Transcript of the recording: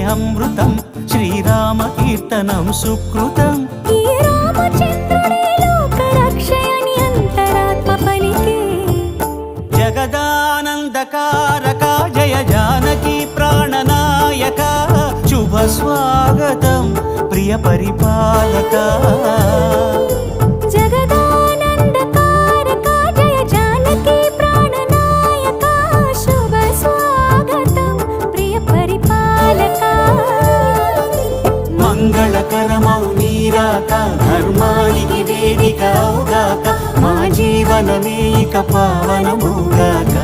అమృతం శ్రీరామ కీర్తనం సుకృతం ఈ రామచంద్రుడే లోక రక్షయని అంతరాత్మ పలికే జగదానందకారక జయ జానకి ప్రాణనాయక శుభ స్వాగతం ప్రియ పరిపాలక జగదానందకారక జయ జానకి ప్రాణనాయక శుభ స్వాగతం ప్రియ పరిపాలక మంగళకరమౌ నీరాక ధర్మానికి వేదిక అవుగాక మా జీవనమే ఇక పావనముగాక